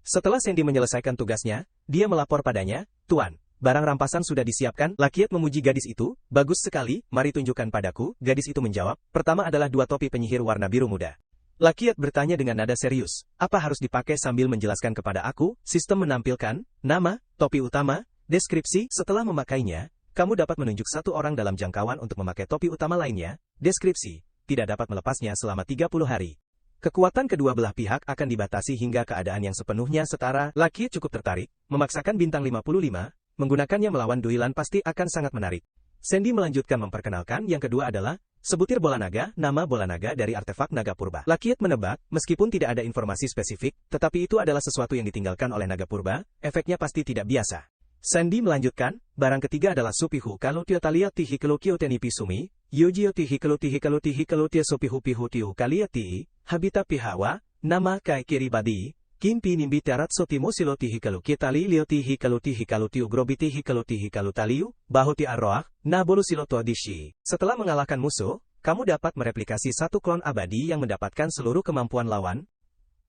Setelah Sandy menyelesaikan tugasnya, dia melapor padanya, "Tuan, barang rampasan sudah disiapkan." Lakiat memuji gadis itu, "Bagus sekali, mari tunjukkan padaku." Gadis itu menjawab, "Pertama adalah 2 topi penyihir warna biru muda." Lakiat bertanya dengan nada serius, "Apa harus dipakai?" Sambil menjelaskan kepada aku, sistem menampilkan, nama, topi utama, deskripsi. Setelah memakainya, kamu dapat menunjuk 1 orang dalam jangkauan untuk memakai topi utama lainnya, deskripsi, tidak dapat melepasnya selama 30 hari. Kekuatan kedua belah pihak akan dibatasi hingga keadaan yang sepenuhnya setara. Lakiat cukup tertarik, memaksakan bintang 55, menggunakannya melawan duilan pasti akan sangat menarik. Sandy melanjutkan memperkenalkan yang kedua adalah, sebutir bola naga, nama bola naga dari artefak naga purba. Lakiat menebak, meskipun tidak ada informasi spesifik, tetapi itu adalah sesuatu yang ditinggalkan oleh naga purba, efeknya pasti tidak biasa. Sandy melanjutkan, barang ketiga adalah supihu kalutio talia tihi kelukio tenipi sumi, yojio tihi kelutio supihu pihu tiu kaliati, habita pihawa, nama kai kiribadi, kimpi nimbi tarat sotimo silo tihi kalukitali lio tihi kalutio grobi tihi kalutaliu, bahuti arroah, nabolu siloto dishi. Setelah mengalahkan musuh, kamu dapat mereplikasi 1 klon abadi yang mendapatkan seluruh kemampuan lawan.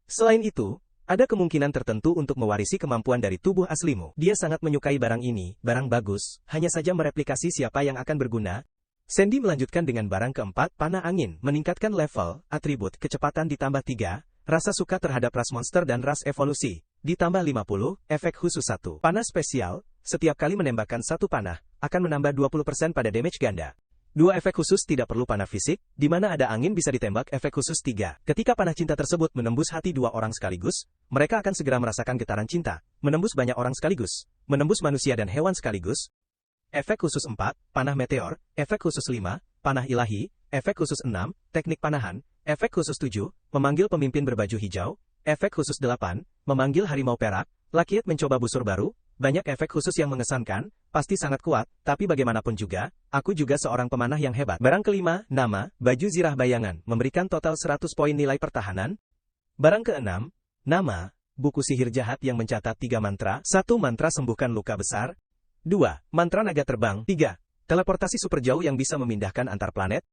Selain itu, ada kemungkinan tertentu untuk mewarisi kemampuan dari tubuh aslimu. Dia sangat menyukai barang ini, barang bagus, hanya saja mereplikasi siapa yang akan berguna. Sandy melanjutkan dengan barang keempat, panah angin, meningkatkan level, atribut, kecepatan ditambah 3, rasa suka terhadap ras monster dan ras evolusi, ditambah 50, efek khusus 1. Panah spesial, setiap kali menembakkan 1 panah, akan menambah 20% pada damage ganda. 2 efek khusus tidak perlu panah fisik, di mana ada angin bisa ditembak efek khusus 3. Ketika panah cinta tersebut menembus hati 2 orang sekaligus, mereka akan segera merasakan getaran cinta, menembus banyak orang sekaligus, menembus manusia dan hewan sekaligus. Efek khusus 4, panah meteor, efek khusus 5, panah ilahi, efek khusus 6, teknik panahan, efek khusus 7, memanggil pemimpin berbaju hijau, efek khusus 8, memanggil harimau perak. Lakiat mencoba busur baru, banyak efek khusus yang mengesankan, pasti sangat kuat, tapi bagaimanapun juga, aku juga seorang pemanah yang hebat. Barang kelima, nama, baju zirah bayangan, memberikan total 100 poin nilai pertahanan. Barang keenam, nama, buku sihir jahat yang mencatat 3 mantra, 1 mantra sembuhkan luka besar, 2 mantra naga terbang, 3 teleportasi super jauh yang bisa memindahkan antar planet.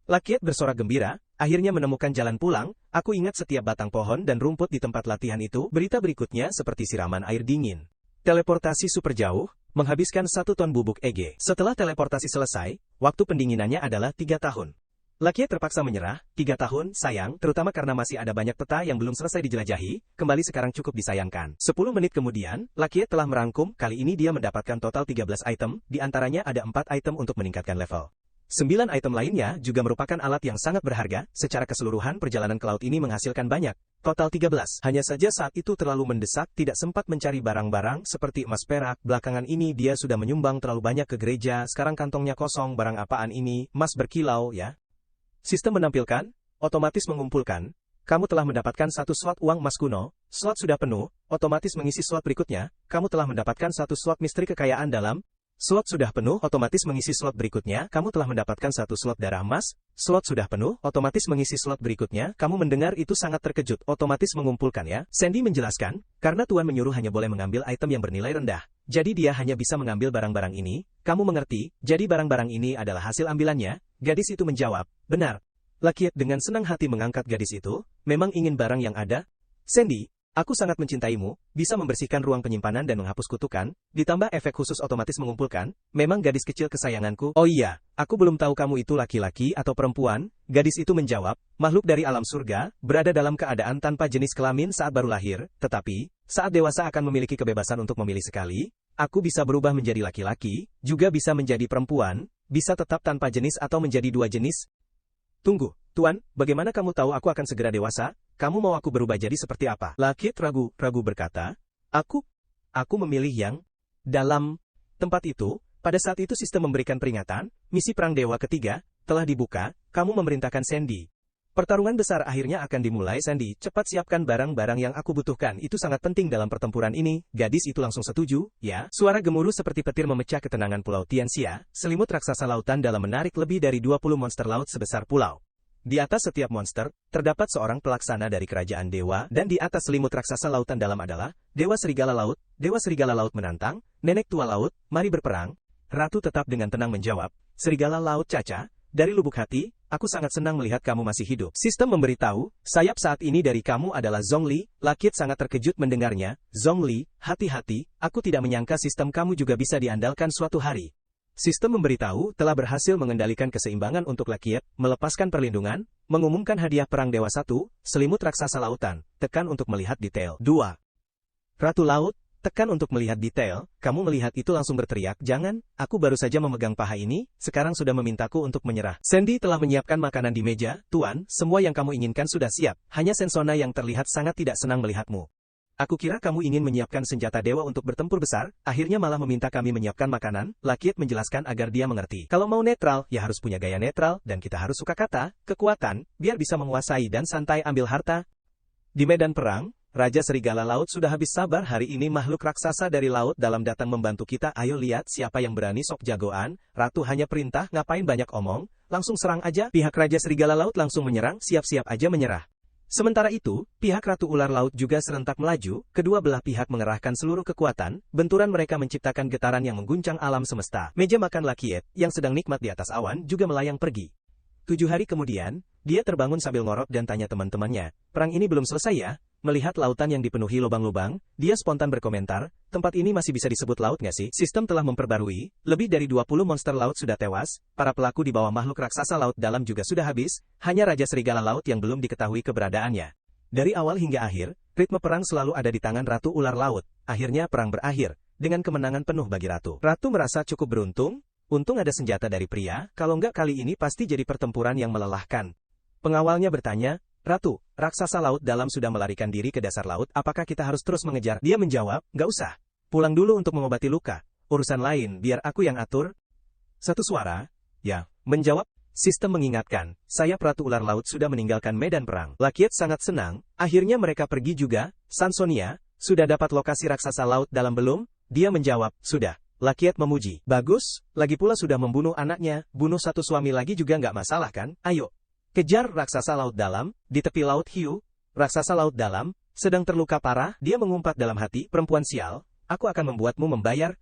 Lakiat bersorak gembira, akhirnya menemukan jalan pulang. Aku ingat setiap batang pohon dan rumput di tempat latihan itu. Berita berikutnya seperti siraman air dingin. Teleportasi super jauh, menghabiskan 1 ton bubuk EG. Setelah teleportasi selesai, waktu pendinginannya adalah 3 tahun. Lakiat terpaksa menyerah, 3 tahun, sayang, terutama karena masih ada banyak peta yang belum selesai dijelajahi, kembali sekarang cukup disayangkan. 10 menit kemudian, Lakiat telah merangkum, kali ini dia mendapatkan total 13 item, di antaranya ada 4 item untuk meningkatkan level. 9 item lainnya juga merupakan alat yang sangat berharga, secara keseluruhan perjalanan ke laut ini menghasilkan banyak, total 13. Hanya saja saat itu terlalu mendesak, tidak sempat mencari barang-barang seperti emas perak. Belakangan ini dia sudah menyumbang terlalu banyak ke gereja, sekarang kantongnya kosong. Barang apaan ini, emas berkilau ya. Sistem menampilkan, otomatis mengumpulkan, kamu telah mendapatkan 1 slot uang emas kuno, slot sudah penuh, otomatis mengisi slot berikutnya, kamu telah mendapatkan 1 slot misteri kekayaan dalam. Slot sudah penuh, otomatis mengisi slot berikutnya, kamu telah mendapatkan 1 slot darah emas, slot sudah penuh, otomatis mengisi slot berikutnya, kamu mendengar itu sangat terkejut, otomatis mengumpulkan ya. Sandy menjelaskan, karena Tuan menyuruh hanya boleh mengambil item yang bernilai rendah, jadi dia hanya bisa mengambil barang-barang ini, kamu mengerti, jadi barang-barang ini adalah hasil ambilannya. Gadis itu menjawab, benar. Lakiat dengan senang hati mengangkat gadis itu, memang ingin barang yang ada. Sandy, aku sangat mencintaimu, bisa membersihkan ruang penyimpanan dan menghapus kutukan, ditambah efek khusus otomatis mengumpulkan, memang gadis kecil kesayanganku. Oh iya, aku belum tahu kamu itu laki-laki atau perempuan. Gadis itu menjawab, makhluk dari alam surga, berada dalam keadaan tanpa jenis kelamin saat baru lahir, tetapi, saat dewasa akan memiliki kebebasan untuk memilih sekali. Aku bisa berubah menjadi laki-laki, juga bisa menjadi perempuan, bisa tetap tanpa jenis atau menjadi 2 jenis. Tunggu, Tuan, bagaimana kamu tahu aku akan segera dewasa? Kamu mau aku berubah jadi seperti apa? Lakiat ragu berkata, Aku memilih yang dalam tempat itu. Pada saat itu sistem memberikan peringatan, misi perang dewa ketiga, telah dibuka, kamu memerintahkan Sandy. Pertarungan besar akhirnya akan dimulai. Sandy, cepat siapkan barang-barang yang aku butuhkan, itu sangat penting dalam pertempuran ini. Gadis itu langsung setuju, ya. Suara gemuruh seperti petir memecah ketenangan Pulau Tianxia, selimut raksasa lautan dalam menarik lebih dari 20 monster laut sebesar pulau. Di atas setiap monster, terdapat seorang pelaksana dari kerajaan dewa, dan di atas selimut raksasa lautan dalam adalah, Dewa Serigala Laut menantang, Nenek Tua Laut, mari berperang. Ratu tetap dengan tenang menjawab, Serigala Laut Caca, dari lubuk hati, aku sangat senang melihat kamu masih hidup. Sistem memberitahu, sayap saat ini dari kamu adalah Zhongli. Lakiat sangat terkejut mendengarnya. Zhongli, hati-hati, aku tidak menyangka sistem kamu juga bisa diandalkan suatu hari. Sistem memberitahu telah berhasil mengendalikan keseimbangan untuk Lakiat, melepaskan perlindungan, mengumumkan hadiah perang Dewa 1, selimut raksasa lautan, tekan untuk melihat detail. 2. Ratu Laut, tekan untuk melihat detail, kamu melihat itu langsung berteriak, jangan, aku baru saja memegang paha ini, sekarang sudah memintaku untuk menyerah. Sandy telah menyiapkan makanan di meja, Tuan, semua yang kamu inginkan sudah siap, hanya Sensona yang terlihat sangat tidak senang melihatmu. Aku kira kamu ingin menyiapkan senjata dewa untuk bertempur besar, akhirnya malah meminta kami menyiapkan makanan, Lakiat menjelaskan agar dia mengerti. Kalau mau netral, ya harus punya gaya netral, dan kita harus suka kata, kekuatan, biar bisa menguasai dan santai ambil harta. Di medan perang, Raja Serigala Laut sudah habis sabar hari ini makhluk raksasa dari laut dalam datang membantu kita. Ayo lihat siapa yang berani sok jagoan. Ratu hanya perintah, ngapain banyak omong, langsung serang aja. Pihak Raja Serigala Laut langsung menyerang, siap-siap aja menyerah. Sementara itu, pihak Ratu Ular Laut juga serentak melaju, kedua belah pihak mengerahkan seluruh kekuatan, benturan mereka menciptakan getaran yang mengguncang alam semesta. Meja makan Lakiat, yang sedang nikmat di atas awan, juga melayang pergi. 7 hari kemudian, dia terbangun sambil ngorok dan tanya teman-temannya, perang ini belum selesai ya? Melihat lautan yang dipenuhi lubang-lubang, dia spontan berkomentar, tempat ini masih bisa disebut laut nggak sih? Sistem telah memperbarui, lebih dari 20 monster laut sudah tewas, para pelaku di bawah makhluk raksasa laut dalam juga sudah habis, hanya Raja Serigala Laut yang belum diketahui keberadaannya. Dari awal hingga akhir, ritme perang selalu ada di tangan Ratu Ular Laut, akhirnya perang berakhir, dengan kemenangan penuh bagi Ratu. Ratu merasa cukup beruntung, untung ada senjata dari pria, kalau nggak kali ini pasti jadi pertempuran yang melelahkan. Pengawalnya bertanya, Ratu, raksasa laut dalam sudah melarikan diri ke dasar laut, apakah kita harus terus mengejar? Dia menjawab, nggak usah. Pulang dulu untuk mengobati luka. Urusan lain, biar aku yang atur. Satu suara, ya, menjawab. Sistem mengingatkan, sayap Ratu Ular Laut sudah meninggalkan medan perang. Lakiat sangat senang, akhirnya mereka pergi juga. Sansonia, sudah dapat lokasi raksasa laut dalam belum? Dia menjawab, sudah. Lakiat memuji, bagus, lagi pula sudah membunuh anaknya, bunuh satu suami lagi juga nggak masalah kan? Ayo. Kejar raksasa laut dalam, di tepi laut hiu, raksasa laut dalam, sedang terluka parah, dia mengumpat dalam hati, perempuan sial, aku akan membuatmu membayar.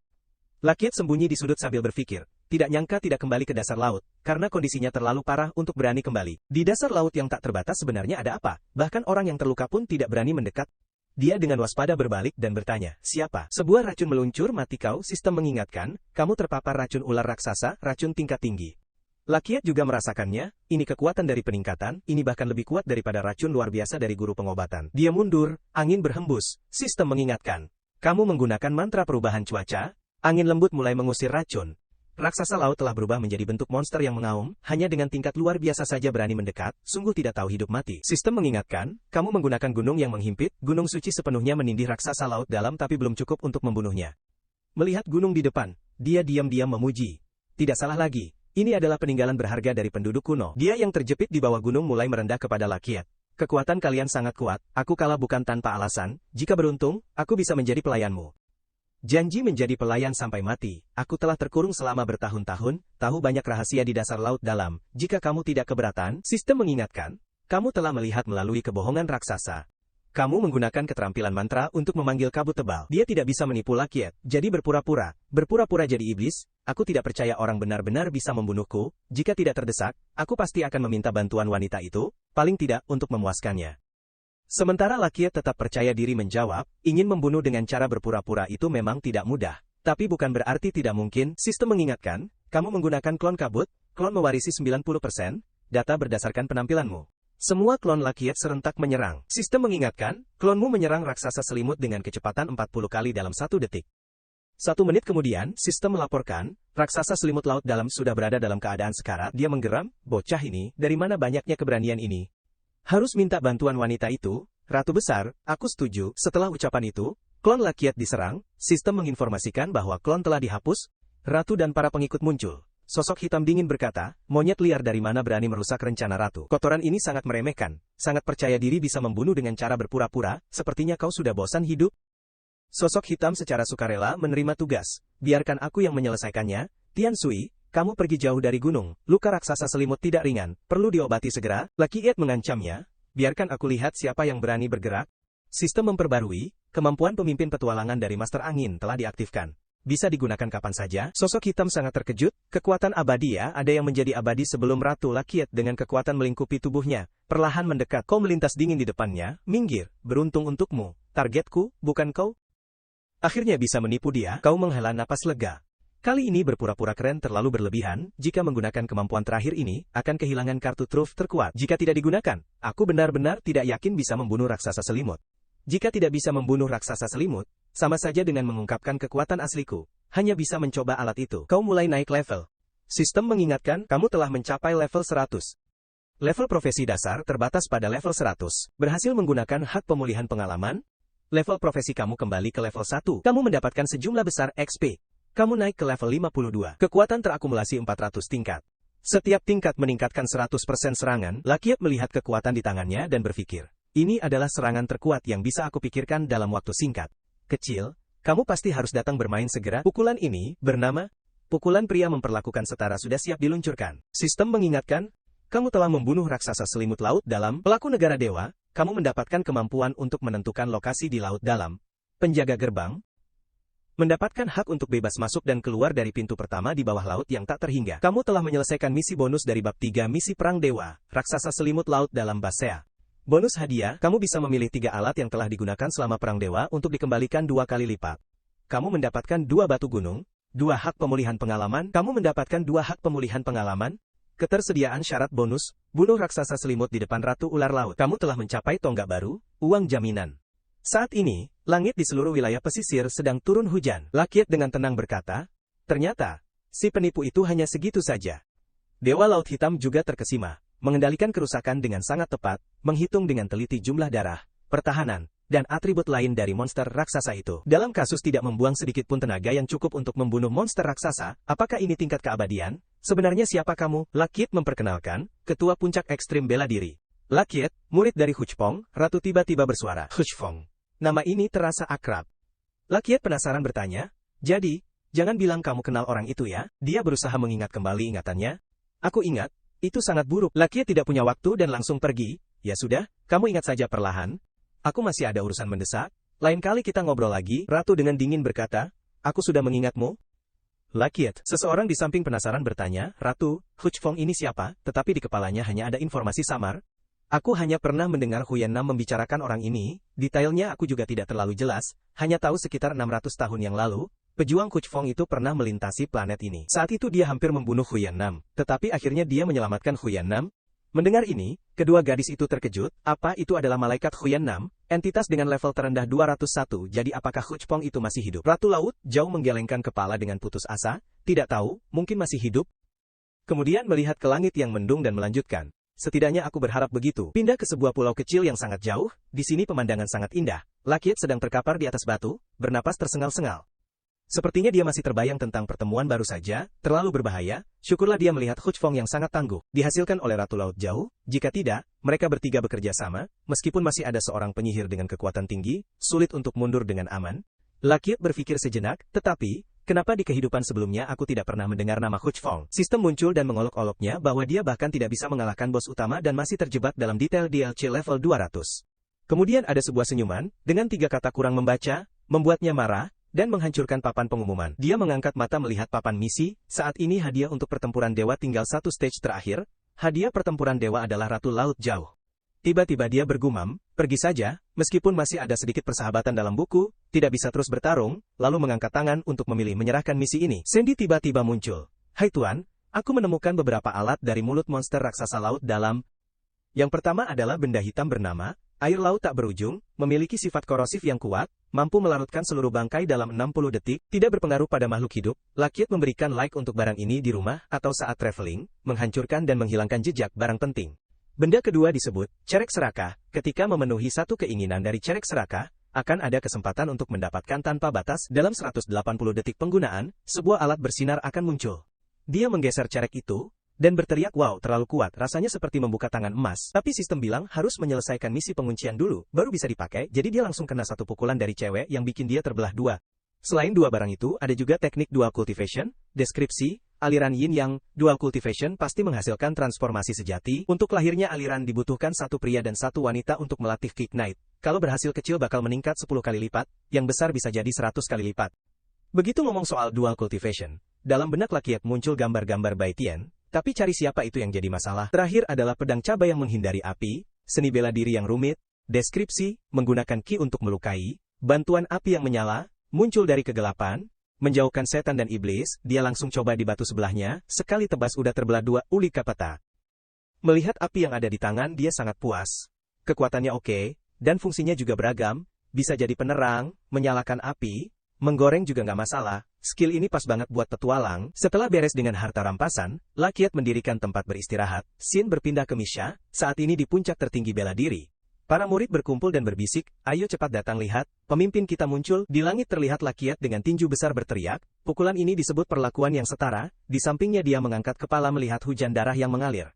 Lakiat sembunyi di sudut sambil berpikir, tidak nyangka tidak kembali ke dasar laut, karena kondisinya terlalu parah untuk berani kembali. Di dasar laut yang tak terbatas sebenarnya ada apa, bahkan orang yang terluka pun tidak berani mendekat. Dia dengan waspada berbalik dan bertanya, siapa? Sebuah racun meluncur mati kau, sistem mengingatkan, kamu terpapar racun ular raksasa, racun tingkat tinggi. Lakiat juga merasakannya, ini kekuatan dari peningkatan, ini bahkan lebih kuat daripada racun luar biasa dari guru pengobatan. Dia mundur, angin berhembus, sistem mengingatkan. Kamu menggunakan mantra perubahan cuaca, angin lembut mulai mengusir racun. Raksasa laut telah berubah menjadi bentuk monster yang mengaum, hanya dengan tingkat luar biasa saja berani mendekat, sungguh tidak tahu hidup mati. Sistem mengingatkan, kamu menggunakan gunung yang menghimpit, gunung suci sepenuhnya menindih raksasa laut dalam tapi belum cukup untuk membunuhnya. Melihat gunung di depan, dia diam-diam memuji. Tidak salah lagi. Ini adalah peninggalan berharga dari penduduk kuno. Dia yang terjepit di bawah gunung mulai merendah kepada Lakiat. Kekuatan kalian sangat kuat, aku kalah bukan tanpa alasan, jika beruntung, aku bisa menjadi pelayanmu. Janji menjadi pelayan sampai mati, aku telah terkurung selama bertahun-tahun, tahu banyak rahasia di dasar laut dalam, jika kamu tidak keberatan, sistem mengingatkan, kamu telah melihat melalui kebohongan raksasa. Kamu menggunakan keterampilan mantra untuk memanggil kabut tebal. Dia tidak bisa menipu Lakiat, jadi berpura-pura jadi iblis. Aku tidak percaya orang benar-benar bisa membunuhku. Jika tidak terdesak, aku pasti akan meminta bantuan wanita itu, paling tidak untuk memuaskannya. Sementara Lakiat tetap percaya diri menjawab, ingin membunuh dengan cara berpura-pura itu memang tidak mudah. Tapi bukan berarti tidak mungkin, sistem mengingatkan, kamu menggunakan klon kabut, klon mewarisi 90%, data berdasarkan penampilanmu. Semua klon Lakiat serentak menyerang. Sistem mengingatkan, klonmu menyerang raksasa selimut dengan kecepatan 40 kali dalam 1 detik. 1 menit kemudian, sistem melaporkan, raksasa selimut laut dalam sudah berada dalam keadaan sekarat. Dia menggeram, bocah ini, dari mana banyaknya keberanian ini? Harus minta bantuan wanita itu, Ratu Besar, aku setuju. Setelah ucapan itu, klon Lakiat diserang, sistem menginformasikan bahwa klon telah dihapus, Ratu dan para pengikut muncul. Sosok hitam dingin berkata, monyet liar dari mana berani merusak rencana Ratu. Kotoran ini sangat meremehkan, sangat percaya diri bisa membunuh dengan cara berpura-pura, sepertinya kau sudah bosan hidup. Sosok hitam secara sukarela menerima tugas, biarkan aku yang menyelesaikannya. Tian Sui, kamu pergi jauh dari gunung, luka raksasa selimut tidak ringan, perlu diobati segera. Lakiat mengancamnya, biarkan aku lihat siapa yang berani bergerak. Sistem memperbarui, kemampuan pemimpin petualangan dari Master Angin telah diaktifkan. bisa digunakan kapan saja. Sosok hitam sangat terkejut, kekuatan abadi ya, ada yang menjadi abadi sebelum Ratu Lakiet dengan kekuatan melingkupi tubuhnya. Perlahan mendekat, kau melintas dingin di depannya, minggir, beruntung untukmu, targetku, bukan kau? Akhirnya bisa menipu dia, kau menghela napas lega. Kali ini berpura-pura keren terlalu berlebihan, jika menggunakan kemampuan terakhir ini, akan kehilangan kartu truf terkuat. Jika tidak digunakan, aku benar-benar tidak yakin bisa membunuh raksasa selimut. Jika tidak bisa membunuh raksasa selimut, sama saja dengan mengungkapkan kekuatan asliku. Hanya bisa mencoba alat itu. Kau mulai naik level. Sistem mengingatkan, kamu telah mencapai level 100. Level profesi dasar terbatas pada level 100. Berhasil menggunakan hak pemulihan pengalaman, level profesi kamu kembali ke level 1. Kamu mendapatkan sejumlah besar XP. Kamu naik ke level 52. Kekuatan terakumulasi 400 tingkat. Setiap tingkat meningkatkan 100% serangan. Lakiet melihat kekuatan di tangannya dan berpikir, ini adalah serangan terkuat yang bisa aku pikirkan dalam waktu singkat. Kecil, kamu pasti harus datang bermain segera. Pukulan ini, bernama pukulan pria memperlakukan setara sudah siap diluncurkan. Sistem mengingatkan, kamu telah membunuh raksasa selimut laut dalam. Pelaku negara dewa, kamu mendapatkan kemampuan untuk menentukan lokasi di laut dalam. Penjaga gerbang, mendapatkan hak untuk bebas masuk dan keluar dari pintu pertama di bawah laut yang tak terhingga. Kamu telah menyelesaikan misi bonus dari bab 3 misi perang dewa, raksasa selimut laut dalam Basea. Bonus hadiah, kamu bisa memilih 3 alat yang telah digunakan selama perang dewa untuk dikembalikan 2 kali lipat. Kamu mendapatkan 2 batu gunung, 2 hak pemulihan pengalaman, kamu mendapatkan 2 hak pemulihan pengalaman, ketersediaan syarat bonus, bunuh raksasa selimut di depan Ratu Ular Laut. Kamu telah mencapai tonggak baru, uang jaminan. Saat ini, langit di seluruh wilayah pesisir sedang turun hujan. Lakiet dengan tenang berkata, ternyata, si penipu itu hanya segitu saja. Dewa Laut Hitam juga terkesima, mengendalikan kerusakan dengan sangat tepat, menghitung dengan teliti jumlah darah, pertahanan, dan atribut lain dari monster raksasa itu. Dalam kasus tidak membuang sedikit pun tenaga yang cukup untuk membunuh monster raksasa, apakah ini tingkat keabadian? Sebenarnya siapa kamu? Lakiet memperkenalkan, ketua puncak ekstrim bela diri. Lakiet, murid dari Huchpong, Ratu tiba-tiba bersuara. Huchpong. Nama ini terasa akrab. Lakiet penasaran bertanya, jadi, jangan bilang kamu kenal orang itu ya? Dia berusaha mengingat kembali ingatannya. Aku ingat, itu sangat buruk. Lakiet tidak punya waktu dan langsung pergi. Ya sudah, kamu ingat saja perlahan. Aku masih ada urusan mendesak. Lain kali kita ngobrol lagi. Ratu dengan dingin berkata, aku sudah mengingatmu. Lakiet, seseorang di samping penasaran bertanya, Ratu, Huchpong ini siapa? Tetapi di kepalanya hanya ada informasi samar. Aku hanya pernah mendengar Huyan Nam membicarakan orang ini, detailnya aku juga tidak terlalu jelas, hanya tahu sekitar 600 tahun yang lalu, pejuang Huchpong itu pernah melintasi planet ini. Saat itu dia hampir membunuh Huyan Nam, tetapi akhirnya dia menyelamatkan Huyan Nam. Mendengar ini, kedua gadis itu terkejut, apa itu adalah malaikat Huyan Nam, entitas dengan level terendah 201, jadi apakah Huchpong itu masih hidup? Ratu Laut, jauh menggelengkan kepala dengan putus asa, tidak tahu, mungkin masih hidup. Kemudian melihat ke langit yang mendung dan melanjutkan. Setidaknya aku berharap begitu. Pindah ke sebuah pulau kecil yang sangat jauh, di sini pemandangan sangat indah. Lakiet sedang terkapar di atas batu, bernapas tersengal-sengal. Sepertinya dia masih terbayang tentang pertemuan baru saja, terlalu berbahaya, syukurlah dia melihat Huchpong yang sangat tangguh, dihasilkan oleh Ratu Laut Jauh, jika tidak, mereka bertiga bekerja sama, meskipun masih ada seorang penyihir dengan kekuatan tinggi, sulit untuk mundur dengan aman. Lakiet berpikir sejenak, tetapi, kenapa di kehidupan sebelumnya aku tidak pernah mendengar nama Huchpong? Sistem muncul dan mengolok-oloknya bahwa dia bahkan tidak bisa mengalahkan bos utama dan masih terjebak dalam detail DLC level 200. Kemudian ada sebuah senyuman, dengan 3 kata kurang membaca, membuatnya marah, dan menghancurkan papan pengumuman. Dia mengangkat mata melihat papan misi, saat ini hadiah untuk pertempuran dewa tinggal 1 stage terakhir, hadiah pertempuran dewa adalah Ratu Laut Jauh. Tiba-tiba dia bergumam, pergi saja, meskipun masih ada sedikit persahabatan dalam buku, tidak bisa terus bertarung, lalu mengangkat tangan untuk memilih menyerahkan misi ini. Sandy tiba-tiba muncul. Hai Tuan, aku menemukan beberapa alat dari mulut monster raksasa laut dalam. Yang pertama adalah benda hitam bernama, air laut tak berujung, memiliki sifat korosif yang kuat, mampu melarutkan seluruh bangkai dalam 60 detik, tidak berpengaruh pada makhluk hidup. Lakiet memberikan like untuk barang ini di rumah atau saat traveling, menghancurkan dan menghilangkan jejak barang penting. Benda kedua disebut, cerek serakah. Ketika memenuhi satu keinginan dari cerek serakah, akan ada kesempatan untuk mendapatkan tanpa batas dalam 180 detik penggunaan, sebuah alat bersinar akan muncul. Dia menggeser cerek itu, dan berteriak wow terlalu kuat, rasanya seperti membuka tangan emas. Tapi sistem bilang harus menyelesaikan misi penguncian dulu, baru bisa dipakai, jadi dia langsung kena satu pukulan dari cewek yang bikin dia terbelah 2. Selain 2 barang itu, ada juga teknik dual cultivation, deskripsi, aliran yin yang, dual cultivation pasti menghasilkan transformasi sejati, untuk lahirnya aliran dibutuhkan 1 pria dan 1 wanita untuk melatih Kick Knight. Kalau berhasil kecil bakal meningkat 10 kali lipat, yang besar bisa jadi 100 kali lipat. Begitu ngomong soal dual cultivation, dalam benak Lakiat muncul gambar-gambar Bai Tian, tapi cari siapa itu yang jadi masalah. Terakhir adalah pedang cabai yang menghindari api, seni bela diri yang rumit, deskripsi, menggunakan ki untuk melukai, bantuan api yang menyala, muncul dari kegelapan, menjauhkan setan dan iblis, dia langsung coba di batu sebelahnya, sekali tebas udah terbelah dua uli kapata. Melihat api yang ada di tangan dia sangat puas. Kekuatannya oke, dan fungsinya juga beragam, bisa jadi penerang, menyalakan api, menggoreng juga nggak masalah, skill ini pas banget buat petualang. Setelah beres dengan harta rampasan, Lakiat mendirikan tempat beristirahat, Xin berpindah ke Misha, saat ini di puncak tertinggi bela diri. Para murid berkumpul dan berbisik, ayo cepat datang lihat, pemimpin kita muncul. Di langit terlihat Lakiat dengan tinju besar berteriak, pukulan ini disebut perlakuan yang setara, di sampingnya dia mengangkat kepala melihat hujan darah yang mengalir.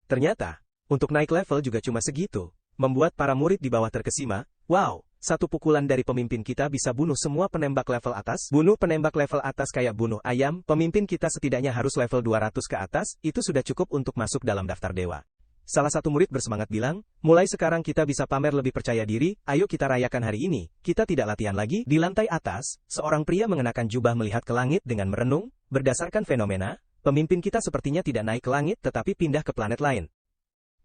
Ternyata, untuk naik level juga cuma segitu, membuat para murid di bawah terkesima. Wow, satu pukulan dari pemimpin kita bisa bunuh semua penembak level atas. Bunuh penembak level atas kayak bunuh ayam, pemimpin kita setidaknya harus level 200 ke atas, itu sudah cukup untuk masuk dalam daftar dewa. Salah satu murid bersemangat bilang, mulai sekarang kita bisa pamer lebih percaya diri, ayo kita rayakan hari ini, kita tidak latihan lagi. Di lantai atas, seorang pria mengenakan jubah melihat ke langit dengan merenung, berdasarkan fenomena, pemimpin kita sepertinya tidak naik ke langit tetapi pindah ke planet lain.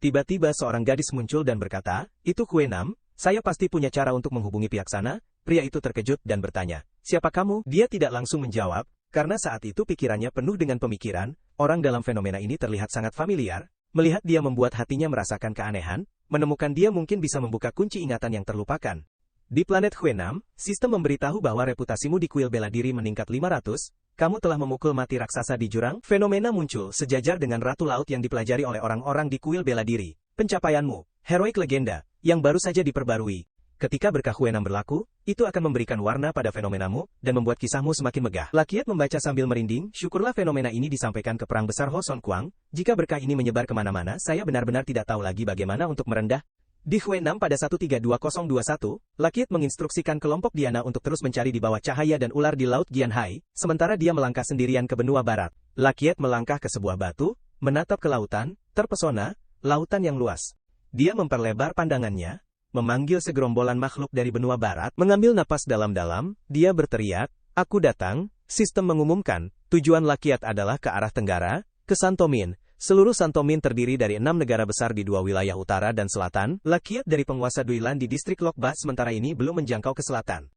Tiba-tiba seorang gadis muncul dan berkata, itu Kue Nam, saya pasti punya cara untuk menghubungi pihak sana. Pria itu terkejut dan bertanya, siapa kamu? Dia tidak langsung menjawab, karena saat itu pikirannya penuh dengan pemikiran, orang dalam fenomena ini terlihat sangat familiar. Melihat dia membuat hatinya merasakan keanehan, menemukan dia mungkin bisa membuka kunci ingatan yang terlupakan. Di planet Huenam, sistem memberitahu bahwa reputasimu di kuil bela diri meningkat 500, kamu telah memukul mati raksasa di jurang. Fenomena muncul sejajar dengan Ratu Laut yang dipelajari oleh orang-orang di kuil bela diri. Pencapaianmu, heroik legenda, yang baru saja diperbarui. Ketika berkah Huenam berlaku, itu akan memberikan warna pada fenomenamu, dan membuat kisahmu semakin megah. Lakiat membaca sambil merinding, syukurlah fenomena ini disampaikan ke perang besar Ho Son Kuang, jika berkah ini menyebar kemana-mana, saya benar-benar tidak tahu lagi bagaimana untuk merendah. Di Huenam pada 132021, Lakiat menginstruksikan kelompok Diana untuk terus mencari di bawah cahaya dan ular di Laut Gianhai, sementara dia melangkah sendirian ke benua barat. Lakiat melangkah ke sebuah batu, menatap ke lautan, terpesona, lautan yang luas. Dia memperlebar pandangannya, memanggil segerombolan makhluk dari benua barat, mengambil napas dalam-dalam, dia berteriak, aku datang, sistem mengumumkan, tujuan Lakiat adalah ke arah tenggara, ke Santomin. Seluruh Santomin terdiri dari 6 negara besar di 2 wilayah utara dan selatan, Lakiat dari penguasa Duilan di distrik Lokba sementara ini belum menjangkau ke selatan.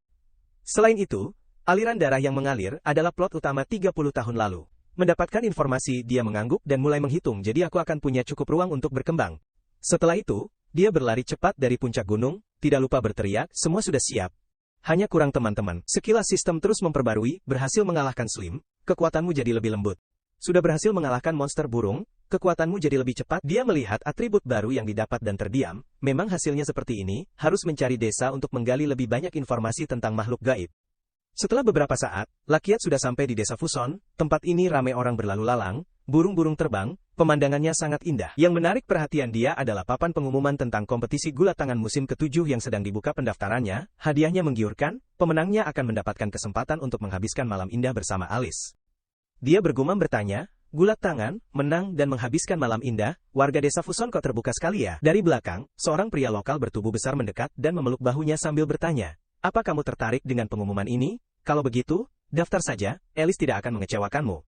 Selain itu, aliran darah yang mengalir adalah plot utama 30 tahun lalu. Mendapatkan informasi, dia mengangguk dan mulai menghitung jadi aku akan punya cukup ruang untuk berkembang. Setelah itu, dia berlari cepat dari puncak gunung, tidak lupa berteriak, semua sudah siap. Hanya kurang teman-teman. Sekilas sistem terus memperbarui, berhasil mengalahkan Slim, kekuatanmu jadi lebih lembut. Sudah berhasil mengalahkan monster burung, kekuatanmu jadi lebih cepat. Dia melihat atribut baru yang didapat dan terdiam, memang hasilnya seperti ini, harus mencari desa untuk menggali lebih banyak informasi tentang makhluk gaib. Setelah beberapa saat, Lakiat sudah sampai di desa Fuson, tempat ini ramai orang berlalu lalang, burung-burung terbang, pemandangannya sangat indah. Yang menarik perhatian dia adalah papan pengumuman tentang kompetisi gula tangan musim ke-7 yang sedang dibuka pendaftarannya, hadiahnya menggiurkan, pemenangnya akan mendapatkan kesempatan untuk menghabiskan malam indah bersama Alice. Dia bergumam bertanya, gulat tangan, menang dan menghabiskan malam indah, warga desa Fuson kok terbuka sekali ya? Dari belakang, seorang pria lokal bertubuh besar mendekat dan memeluk bahunya sambil bertanya, apa kamu tertarik dengan pengumuman ini? Kalau begitu, daftar saja, Alice tidak akan mengecewakanmu.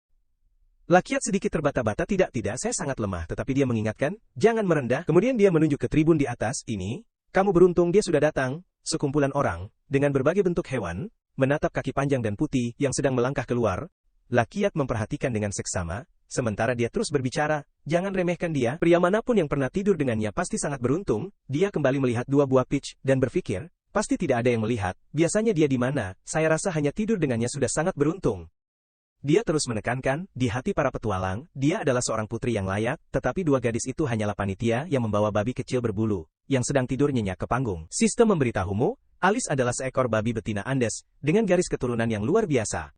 Lakiat sedikit terbata-bata, tidak, saya sangat lemah, tetapi dia mengingatkan, jangan merendah. Kemudian dia menunjuk ke tribun di atas, ini, kamu beruntung dia sudah datang, sekumpulan orang, dengan berbagai bentuk hewan, menatap kaki panjang dan putih yang sedang melangkah keluar. Lakiat memperhatikan dengan seksama, sementara dia terus berbicara, jangan remehkan dia, pria manapun yang pernah tidur dengannya pasti sangat beruntung. Dia kembali melihat 2 buah peach, dan berpikir, pasti tidak ada yang melihat, biasanya dia di mana, saya rasa hanya tidur dengannya sudah sangat beruntung. Dia terus menekankan, di hati para petualang, dia adalah seorang putri yang layak, tetapi 2 gadis itu hanyalah panitia yang membawa babi kecil berbulu, yang sedang tidur nyenyak ke panggung. Sistem memberitahumu, Alice adalah seekor babi betina Andes, dengan garis keturunan yang luar biasa.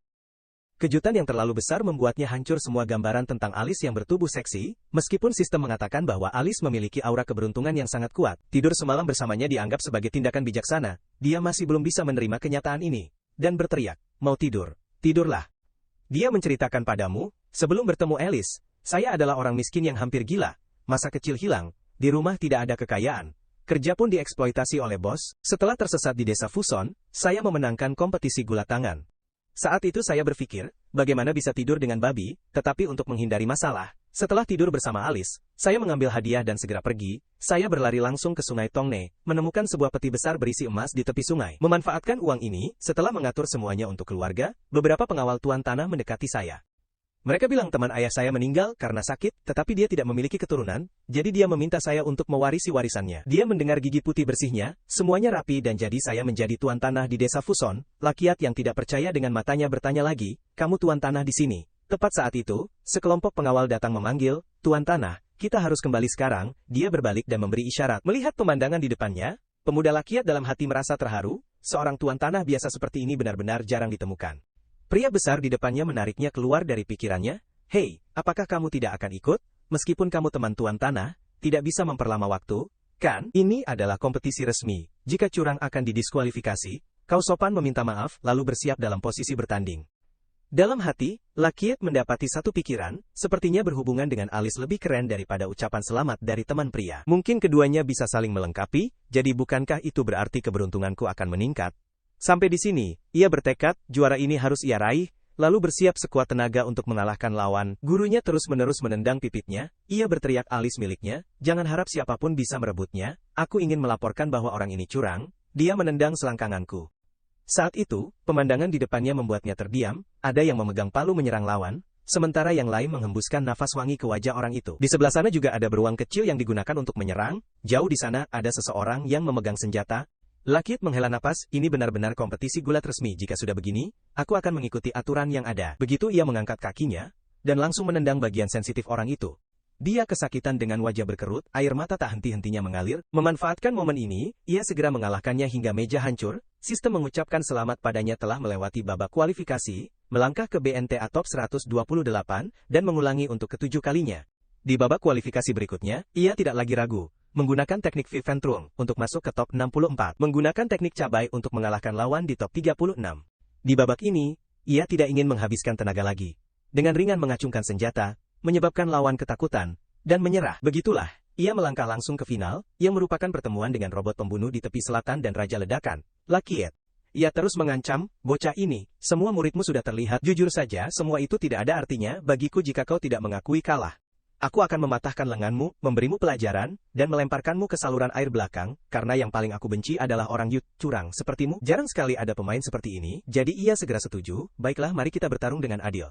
Kejutan yang terlalu besar membuatnya hancur semua gambaran tentang Alice yang bertubuh seksi, meskipun sistem mengatakan bahwa Alice memiliki aura keberuntungan yang sangat kuat. Tidur semalam bersamanya dianggap sebagai tindakan bijaksana, dia masih belum bisa menerima kenyataan ini. Dan berteriak, mau tidur, tidurlah. Dia menceritakan padamu, sebelum bertemu Alice, saya adalah orang miskin yang hampir gila, masa kecil hilang, di rumah tidak ada kekayaan, kerja pun dieksploitasi oleh bos. Setelah tersesat di desa Fuson, saya memenangkan kompetisi gula tangan. Saat itu saya berpikir, bagaimana bisa tidur dengan babi, tetapi untuk menghindari masalah. Setelah tidur bersama Alice, saya mengambil hadiah dan segera pergi. Saya berlari langsung ke sungai Tongne, menemukan sebuah peti besar berisi emas di tepi sungai. Memanfaatkan uang ini, setelah mengatur semuanya untuk keluarga, beberapa pengawal tuan tanah mendekati saya. Mereka bilang teman ayah saya meninggal karena sakit, tetapi dia tidak memiliki keturunan, jadi dia meminta saya untuk mewarisi warisannya. Dia mendengar gigi putih bersihnya, semuanya rapi dan jadi saya menjadi tuan tanah di desa Fuson. Lakiat yang tidak percaya dengan matanya bertanya lagi, kamu tuan tanah di sini. Tepat saat itu, sekelompok pengawal datang memanggil, Tuan Tanah, kita harus kembali sekarang. Dia berbalik dan memberi isyarat. Melihat pemandangan di depannya, pemuda Lakiat dalam hati merasa terharu, seorang tuan tanah biasa seperti ini benar-benar jarang ditemukan. Pria besar di depannya menariknya keluar dari pikirannya, hei, apakah kamu tidak akan ikut? Meskipun kamu teman tuan tanah, tidak bisa memperlama waktu, kan? Ini adalah kompetisi resmi, jika curang akan didiskualifikasi, kau sopan meminta maaf, lalu bersiap dalam posisi bertanding. Dalam hati, Lakiat mendapati satu pikiran, sepertinya berhubungan dengan Alice lebih keren daripada ucapan selamat dari teman pria. Mungkin keduanya bisa saling melengkapi, jadi bukankah itu berarti keberuntunganku akan meningkat? Sampai di sini, ia bertekad, juara ini harus ia raih, lalu bersiap sekuat tenaga untuk mengalahkan lawan. Gurunya terus-menerus menendang pipitnya, ia berteriak Alice miliknya, jangan harap siapapun bisa merebutnya, aku ingin melaporkan bahwa orang ini curang, dia menendang selangkanganku. Saat itu, pemandangan di depannya membuatnya terdiam, ada yang memegang palu menyerang lawan, sementara yang lain menghembuskan nafas wangi ke wajah orang itu. Di sebelah sana juga ada beruang kecil yang digunakan untuk menyerang, jauh di sana ada seseorang yang memegang senjata. Lakiat menghela napas, ini benar-benar kompetisi gulat resmi. Jika sudah begini, aku akan mengikuti aturan yang ada. Begitu ia mengangkat kakinya, dan langsung menendang bagian sensitif orang itu. Dia kesakitan dengan wajah berkerut, air mata tak henti-hentinya mengalir. Memanfaatkan momen ini, ia segera mengalahkannya hingga meja hancur. Sistem mengucapkan selamat padanya telah melewati babak kualifikasi, melangkah ke BNTA Top 128, dan mengulangi untuk ketujuh kalinya. Di babak kualifikasi berikutnya, ia tidak lagi ragu. Menggunakan teknik Viventrum untuk masuk ke top 64, menggunakan teknik cabai untuk mengalahkan lawan di top 36. Di babak ini, ia tidak ingin menghabiskan tenaga lagi. Dengan ringan mengacungkan senjata, menyebabkan lawan ketakutan, dan menyerah. Begitulah, ia melangkah langsung ke final, yang merupakan pertemuan dengan robot pembunuh di tepi selatan dan Raja Ledakan, Lakiat. Ia terus mengancam, bocah ini, semua muridmu sudah terlihat. Jujur saja, semua itu tidak ada artinya bagiku jika kau tidak mengakui kalah. Aku akan mematahkan lenganmu, memberimu pelajaran, dan melemparkanmu ke saluran air belakang, karena yang paling aku benci adalah orang curang sepertimu. Jarang sekali ada pemain seperti ini, jadi ia segera setuju, baiklah mari kita bertarung dengan adil.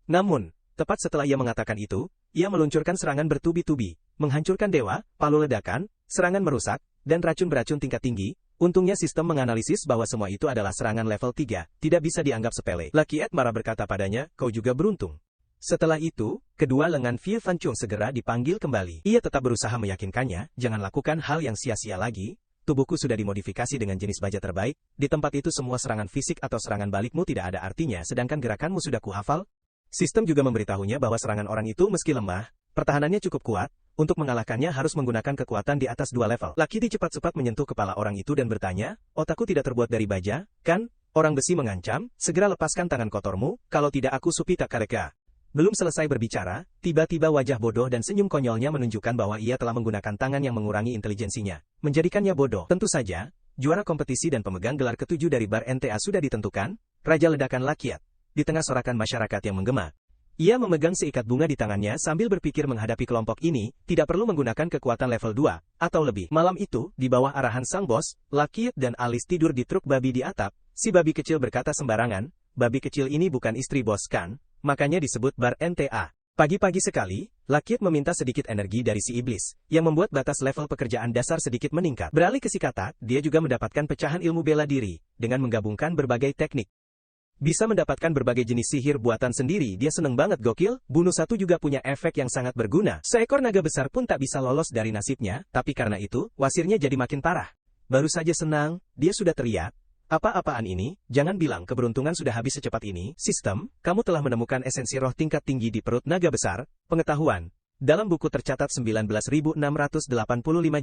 Namun, tepat setelah ia mengatakan itu, ia meluncurkan serangan bertubi-tubi, menghancurkan dewa, palu ledakan, serangan merusak, dan racun beracun tingkat tinggi. Untungnya sistem menganalisis bahwa semua itu adalah serangan level 3, tidak bisa dianggap sepele. Lakiat marah berkata padanya, kau juga beruntung. Setelah itu, kedua lengan Viventrum segera dipanggil kembali. Ia tetap berusaha meyakinkannya, jangan lakukan hal yang sia-sia lagi, tubuhku sudah dimodifikasi dengan jenis baja terbaik, di tempat itu semua serangan fisik atau serangan balikmu tidak ada artinya sedangkan gerakanmu sudah kuhafal. Sistem juga memberitahunya bahwa serangan orang itu meski lemah, pertahanannya cukup kuat, untuk mengalahkannya harus menggunakan kekuatan di atas 2 level. Lakiat cepat-cepat menyentuh kepala orang itu dan bertanya, otakku tidak terbuat dari baja, kan? Orang besi mengancam, segera lepaskan tangan kotormu, kalau tidak aku supita kareka. Belum selesai berbicara, tiba-tiba wajah bodoh dan senyum konyolnya menunjukkan bahwa ia telah menggunakan tangan yang mengurangi intelijensinya, menjadikannya bodoh. Tentu saja, juara kompetisi dan pemegang gelar ketujuh dari bar NTA sudah ditentukan, Raja Ledakan Lakiat. Di tengah sorakan masyarakat yang menggema, ia memegang seikat bunga di tangannya sambil berpikir menghadapi kelompok ini, tidak perlu menggunakan kekuatan level 2, atau lebih. Malam itu, di bawah arahan sang bos, Lakiat dan Alice tidur di truk babi di atap. Si babi kecil berkata sembarangan, babi kecil ini bukan istri bos kan? Makanya disebut bar NTA. Pagi-pagi sekali, Lakiat meminta sedikit energi dari si iblis, yang membuat batas level pekerjaan dasar sedikit meningkat. Beralih ke si katak, dia juga mendapatkan pecahan ilmu bela diri, dengan menggabungkan berbagai teknik. Bisa mendapatkan berbagai jenis sihir buatan sendiri, dia seneng banget gokil. Bunuh satu juga punya efek yang sangat berguna. Seekor naga besar pun tak bisa lolos dari nasibnya, tapi karena itu, wasirnya jadi makin parah. Baru saja senang, dia sudah teriak. Apa-apaan ini, jangan bilang keberuntungan sudah habis secepat ini. Sistem, kamu telah menemukan esensi roh tingkat tinggi di perut naga besar. Pengetahuan, dalam buku tercatat 19.685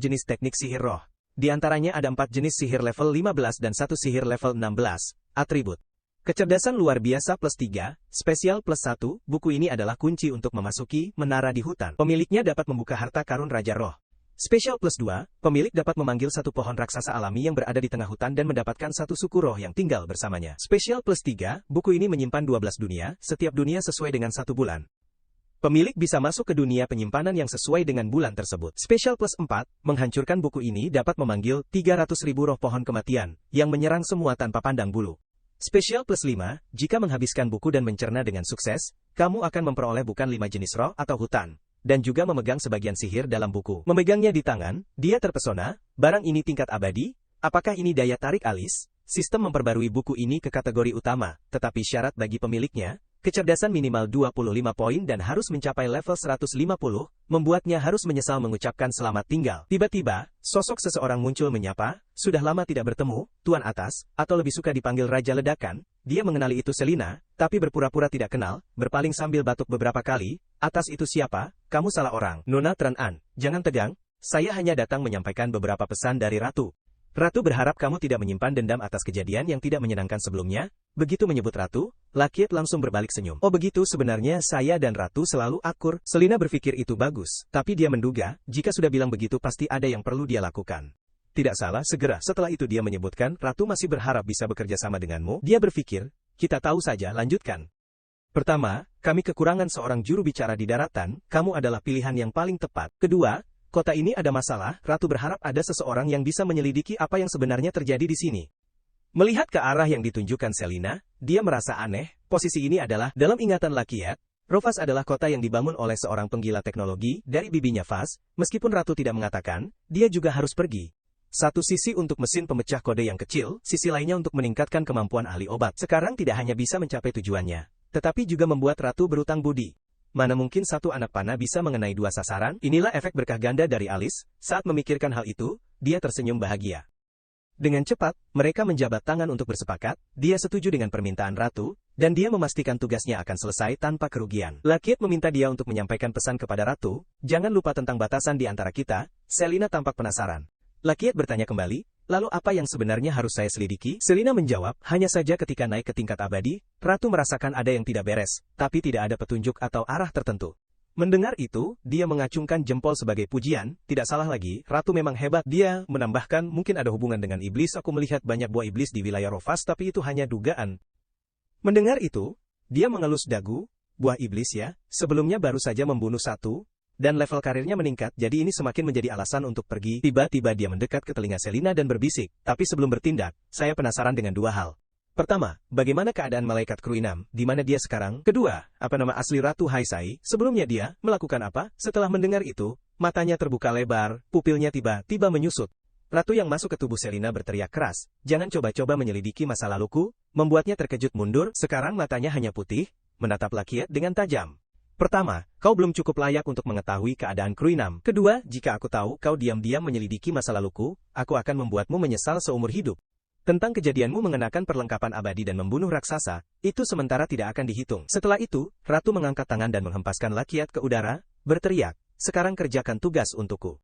jenis teknik sihir roh. Di antaranya ada 4 jenis sihir level 15 dan 1 sihir level 16. Atribut kecerdasan luar biasa plus 3, spesial plus 1, buku ini adalah kunci untuk memasuki menara di hutan. Pemiliknya dapat membuka harta karun Raja Roh. Spesial plus 2, pemilik dapat memanggil satu pohon raksasa alami yang berada di tengah hutan dan mendapatkan satu suku roh yang tinggal bersamanya. Spesial plus 3, buku ini menyimpan 12 dunia, setiap dunia sesuai dengan satu bulan. Pemilik bisa masuk ke dunia penyimpanan yang sesuai dengan bulan tersebut. Spesial plus 4, menghancurkan buku ini dapat memanggil 300.000 roh pohon kematian, yang menyerang semua tanpa pandang bulu. Spesial plus 5, jika menghabiskan buku dan mencerna dengan sukses, kamu akan memperoleh bukan 5 jenis roh atau hutan, dan juga memegang sebagian sihir dalam buku. Memegangnya di tangan, dia terpesona, barang ini tingkat abadi, apakah ini daya tarik alis? Sistem memperbarui buku ini ke kategori utama, tetapi syarat bagi pemiliknya, kecerdasan minimal 25 poin dan harus mencapai level 150, membuatnya harus menyesal mengucapkan selamat tinggal. Tiba-tiba, sosok seseorang muncul menyapa, sudah lama tidak bertemu, Tuan Atas, atau lebih suka dipanggil Raja Ledakan. Dia mengenali itu Selina, tapi berpura-pura tidak kenal, berpaling sambil batuk beberapa kali. Atas itu siapa? Kamu salah orang. Nona Tran-an, jangan tegang, saya hanya datang menyampaikan beberapa pesan dari Ratu. Ratu berharap kamu tidak menyimpan dendam atas kejadian yang tidak menyenangkan sebelumnya. Begitu menyebut Ratu, Lakiet langsung berbalik senyum. Oh begitu, sebenarnya saya dan Ratu selalu akur. Selina berpikir itu bagus, tapi dia menduga, jika sudah bilang begitu pasti ada yang perlu dia lakukan. Tidak salah, segera setelah itu dia menyebutkan, Ratu masih berharap bisa bekerja sama denganmu. Dia berpikir, kita tahu saja, lanjutkan. Pertama, kami kekurangan seorang juru bicara di daratan, kamu adalah pilihan yang paling tepat. Kedua, kota ini ada masalah, Ratu berharap ada seseorang yang bisa menyelidiki apa yang sebenarnya terjadi di sini. Melihat ke arah yang ditunjukkan Selina, dia merasa aneh, posisi ini adalah, dalam ingatan Lakiat, Rovas adalah kota yang dibangun oleh seorang penggila teknologi, dari bibinya Fas, meskipun Ratu tidak mengatakan, dia juga harus pergi. Satu sisi untuk mesin pemecah kode yang kecil, sisi lainnya untuk meningkatkan kemampuan ahli obat. Sekarang tidak hanya bisa mencapai tujuannya, tetapi juga membuat Ratu berutang budi. Mana mungkin satu anak panah bisa mengenai dua sasaran? Inilah efek berkah ganda dari Alice. Saat memikirkan hal itu, dia tersenyum bahagia. Dengan cepat, mereka menjabat tangan untuk bersepakat, dia setuju dengan permintaan Ratu, dan dia memastikan tugasnya akan selesai tanpa kerugian. Lakiet meminta dia untuk menyampaikan pesan kepada Ratu, jangan lupa tentang batasan di antara kita. Selina tampak penasaran. Lakiet bertanya kembali, lalu apa yang sebenarnya harus saya selidiki? Selina menjawab, hanya saja ketika naik ke tingkat abadi, Ratu merasakan ada yang tidak beres, tapi tidak ada petunjuk atau arah tertentu. Mendengar itu, dia mengacungkan jempol sebagai pujian, tidak salah lagi, Ratu memang hebat. Dia menambahkan, mungkin ada hubungan dengan iblis, aku melihat banyak buah iblis di wilayah Rovas tapi itu hanya dugaan. Mendengar itu, dia mengelus dagu, buah iblis ya, sebelumnya baru saja membunuh satu, dan level karirnya meningkat, jadi ini semakin menjadi alasan untuk pergi. Tiba-tiba dia mendekat ke telinga Selina dan berbisik, tapi sebelum bertindak, saya penasaran dengan dua hal. Pertama, bagaimana keadaan malaikat Kruinam, di mana dia sekarang? Kedua, apa nama asli Ratu Haisai? Sebelumnya dia melakukan apa? Setelah mendengar itu, matanya terbuka lebar, pupilnya tiba-tiba menyusut. Ratu yang masuk ke tubuh Selina berteriak keras, jangan coba-coba menyelidiki masa laluku, membuatnya terkejut mundur, sekarang matanya hanya putih, menatap Lakiet dengan tajam. Pertama, kau belum cukup layak untuk mengetahui keadaan Kruinam. Kedua, jika aku tahu kau diam-diam menyelidiki masa laluku, aku akan membuatmu menyesal seumur hidup. Tentang kejadianmu mengenakan perlengkapan abadi dan membunuh raksasa, itu sementara tidak akan dihitung. Setelah itu, Ratu mengangkat tangan dan menghempaskan Lakiat ke udara, berteriak, sekarang kerjakan tugas untukku.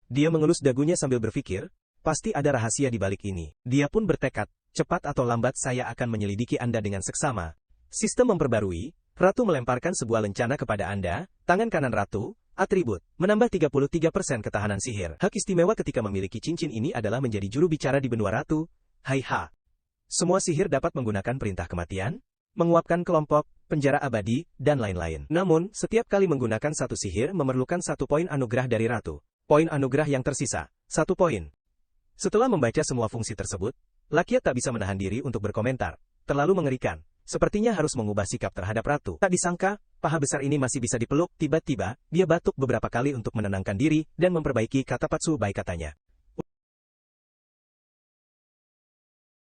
Dia mengelus dagunya sambil berpikir, pasti ada rahasia di balik ini. Dia pun bertekad, cepat atau lambat saya akan menyelidiki Anda dengan seksama. Sistem memperbarui, Ratu melemparkan sebuah lencana kepada Anda, tangan kanan Ratu, atribut, menambah 33% ketahanan sihir. Hak istimewa ketika memiliki cincin ini adalah menjadi juru bicara di benua Ratu. Hai-ha. Semua sihir dapat menggunakan perintah kematian, menguapkan kelompok, penjara abadi, dan lain-lain. Namun, setiap kali menggunakan satu sihir memerlukan 1 poin anugerah dari Ratu. Poin anugerah yang tersisa, 1 poin. Setelah membaca semua fungsi tersebut, Lakiat tak bisa menahan diri untuk berkomentar. Terlalu mengerikan. Sepertinya harus mengubah sikap terhadap Ratu. Tak disangka, paha besar ini masih bisa dipeluk. Tiba-tiba, dia batuk beberapa kali untuk menenangkan diri, dan memperbaiki kata patsu baik katanya.